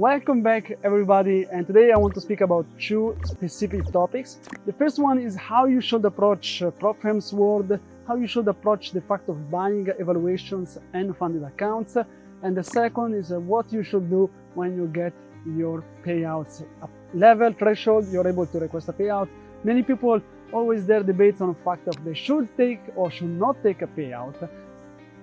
Welcome back everybody, and today I want to speak about two specific topics. The first one is how you should approach prop firms world, how you should approach the fact of buying evaluations and funded accounts, and the second is what you should do when you get your payouts level threshold, you're able to request a payout. Many people always there debates on the fact of they should take or should not take a payout.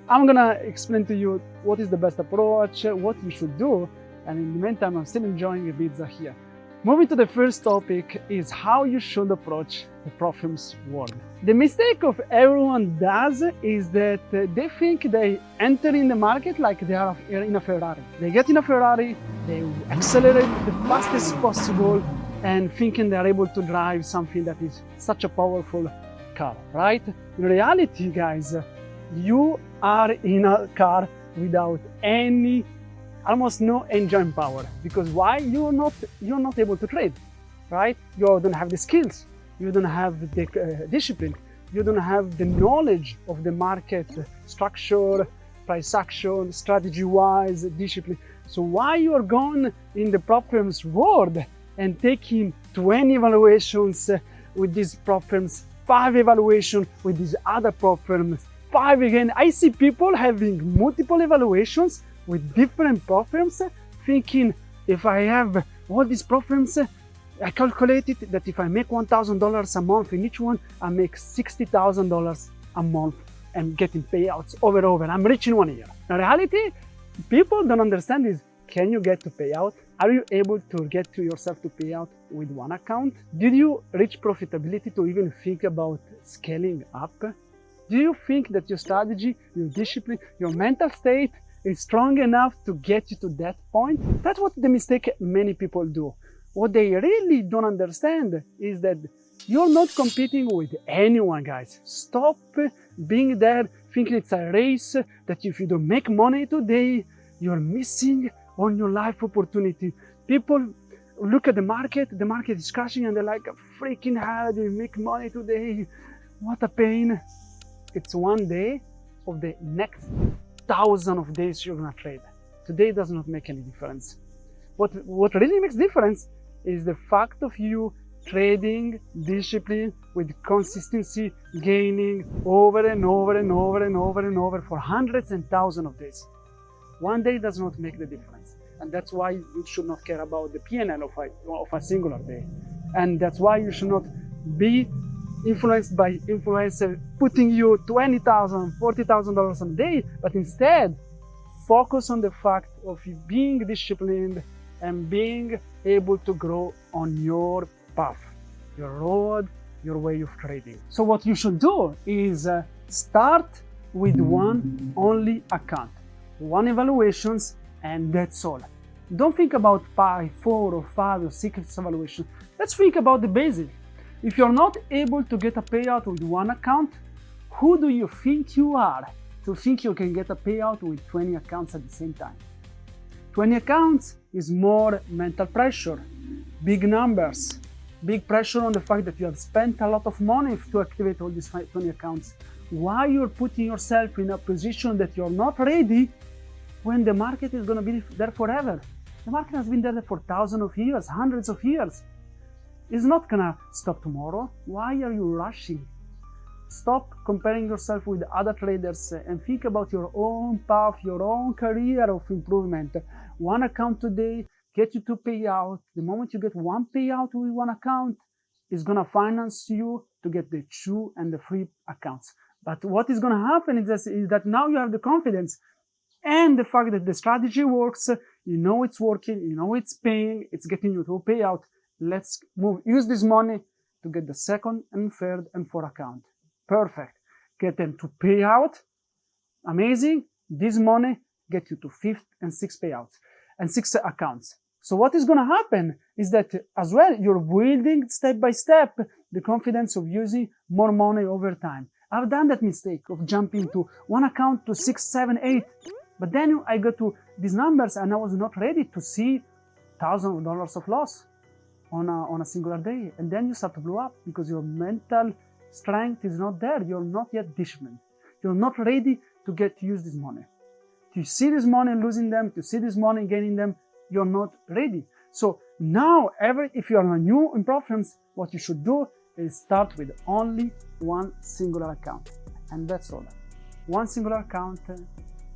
I'm gonna explain to you what is the best approach, what you should do, and in the meantime I'm still enjoying a pizza here. Moving to the first topic is how you should approach the prop firms world. The mistake of everyone does is that they think they enter in the market like they are in a Ferrari. They get in a Ferrari, they accelerate the fastest possible and thinking they are able to drive something that is such a powerful car, right? In reality, guys, you are in a car without almost no engine power. Because why? You're not able to trade, right? You don't have the skills, you don't have the discipline, you don't have the knowledge of the market structure, price action, strategy-wise, discipline. So why you're going in the prop firms world and taking 20 evaluations with these prop firms, 5 evaluations with these other prop firms, 5 again? I see people having multiple evaluations with different prop firms, thinking if I have all these prop firms, I calculated that if I make $1,000 a month in each one, I make $60,000 a month and getting payouts over and over. I'm rich in 1 year. In reality, people don't understand is, can you get to payout? Are you able to get to yourself to payout with one account? Did you reach profitability to even think about scaling up? Do you think that your strategy, your discipline, your mental state is strong enough to get you to that point? That's what the mistake many people do. What they really don't understand is that you're not competing with anyone, guys. Stop being there thinking it's a race, that if you don't make money today, you're missing on your life opportunity. People look at the market is crashing and they're like, freaking hell, do you make money today? What a pain. It's one day of the next 1,000 of days you're gonna trade. Today does not make any difference. What really makes difference is the fact of you trading discipline with consistency, gaining over and over and over and over and over for hundreds and thousands of days. One day does not make the difference. And that's why you should not care about the P&L of a singular day. And that's why you should not be influenced by influencer putting you $20,000, $40,000 a day, but instead focus on the fact of you being disciplined and being able to grow on your path, your road, your way of trading. So what you should do is start with one only account, one evaluations, and that's all. Don't think about 4 or 5 or 6 evaluations. Let's think about the basic. If you're not able to get a payout with one account, who do you think you are to think you can get a payout with 20 accounts at the same time? 20 accounts is more mental pressure, big numbers, big pressure on the fact that you have spent a lot of money to activate all these 20 accounts. Why you're putting yourself in a position that you're not ready when the market is going to be there forever? The market has been there for thousands of years, hundreds of years. It's not gonna stop tomorrow. Why are you rushing? Stop comparing yourself with other traders and think about your own path, your own career of improvement. One account today get you to payout. The moment you get one payout with one account, it's gonna finance you to get the 2 and the 3 accounts. But what is gonna happen is that now you have the confidence and the fact that the strategy works, you know it's working, you know it's paying, it's getting you to a payout. Let's use this money to get the 2nd and 3rd and 4th account. Perfect. Get them to pay out. Amazing. This money get you to 5th and 6th payouts and 6 accounts. So what is going to happen is that as well, you're building step by step the confidence of using more money over time. I've done that mistake of jumping to one account to 6, 7, 8. But then I got to these numbers and I was not ready to see thousands of dollars of loss on a singular day, and then you start to blow up because your mental strength is not there. You're not yet disciplined. You're not ready to use this money. To see this money losing them, to see this money gaining them, you're not ready. So now, if you are new in PropFirms, what you should do is start with only one singular account, and that's all. One singular account,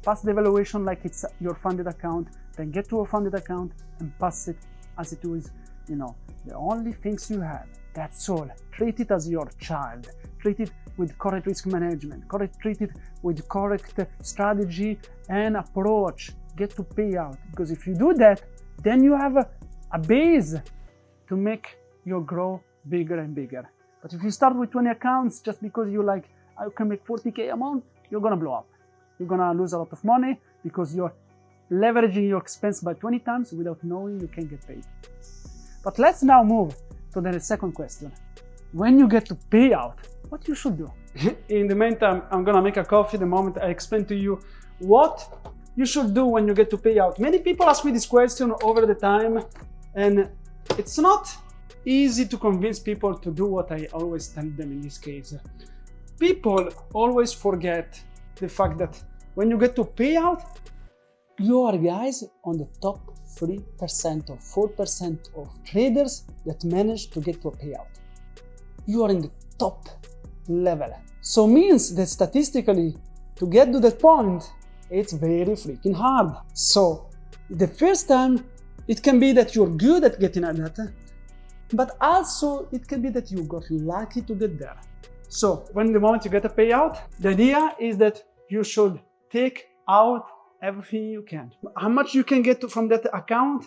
pass the evaluation like it's your funded account, then get to a funded account and pass it as it is, the only things you have. That's all. Treat it as your child. Treat it with correct risk management. Treat it with correct strategy and approach. Get to payout, because if you do that, then you have a base to make your growth bigger and bigger. But if you start with 20 accounts just because you like, I can make 40K a month, you're gonna blow up. You're gonna lose a lot of money because you're leveraging your expense by 20 times without knowing you can get paid. But let's now move to the second question. When you get to payout, what you should do? In the meantime, I'm gonna make a coffee the moment I explain to you what you should do when you get to payout. Many people ask me this question over the time, and it's not easy to convince people to do what I always tell them in this case. People always forget the fact that when you get to payout, you are guys on the top 3% or 4% of traders that manage to get to a payout. You are in the top level. So means that statistically, to get to that point, it's very freaking hard. So the first time, it can be that you're good at getting at that, but also it can be that you got lucky to get there. So when the moment you get a payout, the idea is that you should take out everything you can. How much you can get from that account,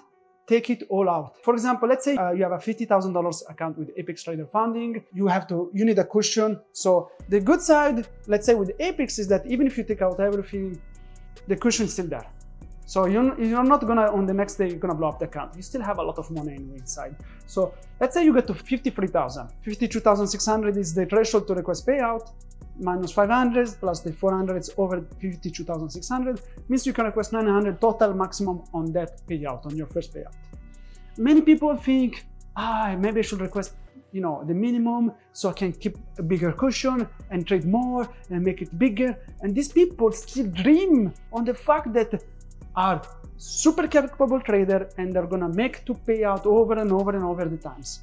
take it all out. For example, let's say you have a $50,000 account with Apex Trader Funding. You need a cushion. So the good side, let's say with Apex, is that even if you take out everything, the cushion is still there. So you're not gonna, on the next day, you're gonna blow up the account. You still have a lot of money inside. So let's say you get to 53,000. 52,600 is the threshold to request payout. Minus 500 plus the 400, it's over 52,600. Means you can request 900 total maximum on that payout, on your first payout. Many people think, maybe I should request, the minimum so I can keep a bigger cushion and trade more and make it bigger. And these people still dream on the fact that are super capable trader and they're gonna make to pay out over and over and over the times.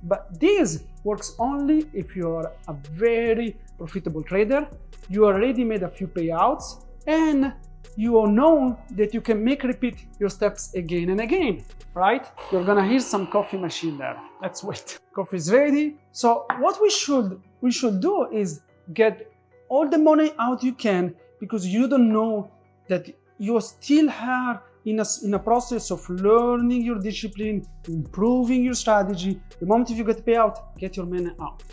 But this works only if you are a very profitable trader, you already made a few payouts, and you all know that you can repeat your steps again and again, right? You're gonna hear some coffee machine there. Let's wait. Coffee is ready. So what we should do is get all the money out you can, because you don't know that you still are in a process of learning your discipline, improving your strategy. The moment if you get payout, get your money out.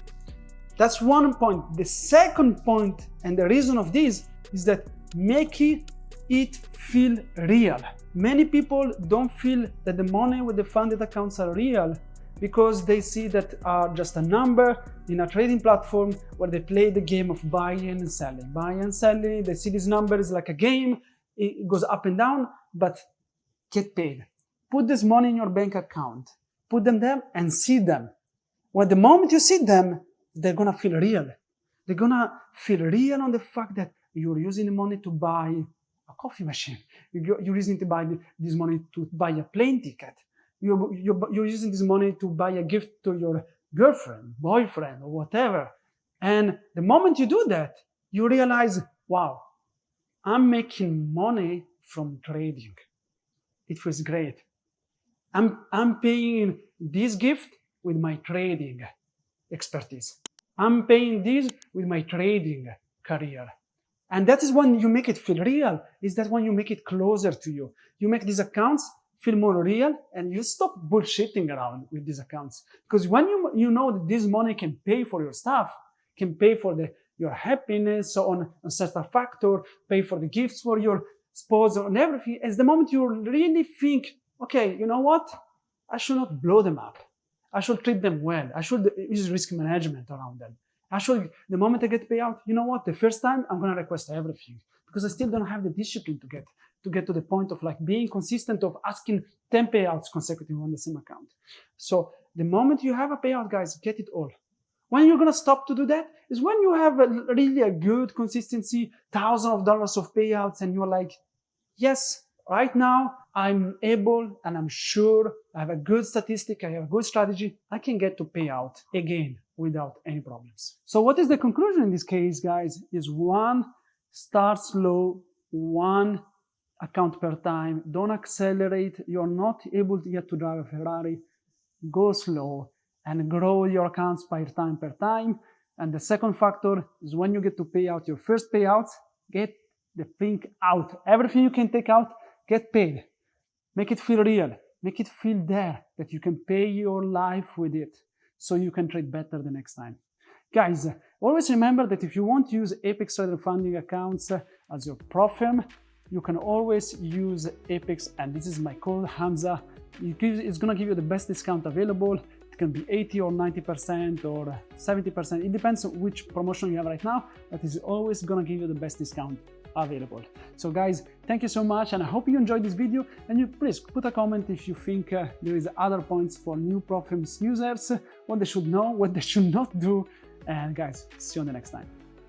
That's one point. The second point, and the reason of this, is that make it feel real. Many people don't feel that the money with the funded accounts are real because they see that are just a number in a trading platform where they play the game of buying and selling. Buying and selling, they see these numbers like a game. It goes up and down, but get paid. Put this money in your bank account. Put them there and see them. Well, the moment you see them, they're gonna feel real. They're gonna feel real on the fact that you're using the money to buy a coffee machine. You're using this money to buy a plane ticket. You're using this money to buy a gift to your girlfriend, boyfriend, or whatever. And the moment you do that, you realize, wow, I'm making money from trading. It feels great. I'm paying this gift with my trading expertise. I'm paying this with my trading career. And that is when you make it feel real, is that when you make it closer to you. You make these accounts feel more real and you stop bullshitting around with these accounts. Because when you know that this money can pay for your stuff, can pay for your happiness on a certain factor, pay for the gifts for your spouse and everything, as the moment you really think, okay, you know what? I should not blow them up. I should treat them well. I should use risk management around them. The moment I get payout, you know what? The first time I'm gonna request everything because I still don't have the discipline to get to the point of like being consistent of asking 10 payouts consecutively on the same account. So the moment you have a payout, guys, get it all. When you're gonna stop to do that is when you have really a good consistency, thousands of dollars of payouts, and you're like, yes, right now I'm able and I'm sure I have a good statistic, I have a good strategy, I can get to payout again without any problems. So what is the conclusion in this case, guys, is one, start slow, one account per time, don't accelerate, you're not able yet to drive a Ferrari, go slow and grow your accounts by time per time. And the second factor is when you get to pay out your first payouts, get the thing out. Everything you can take out, get paid. Make it feel real. Make it feel there, that you can pay your life with it so you can trade better the next time. Guys, always remember that if you want to use Apex Trader Funding accounts as your prop firm, you can always use Apex, and this is my code Hamza. It's gonna give you the best discount available. It can be 80 or 90% or 70%. It depends on which promotion you have right now, but it's always gonna give you the best discount available. So guys, thank you so much, and I hope you enjoyed this video, and you please put a comment if you think there is other points for new prop firms users, what they should know, what they should not do, and guys, see you on the next time.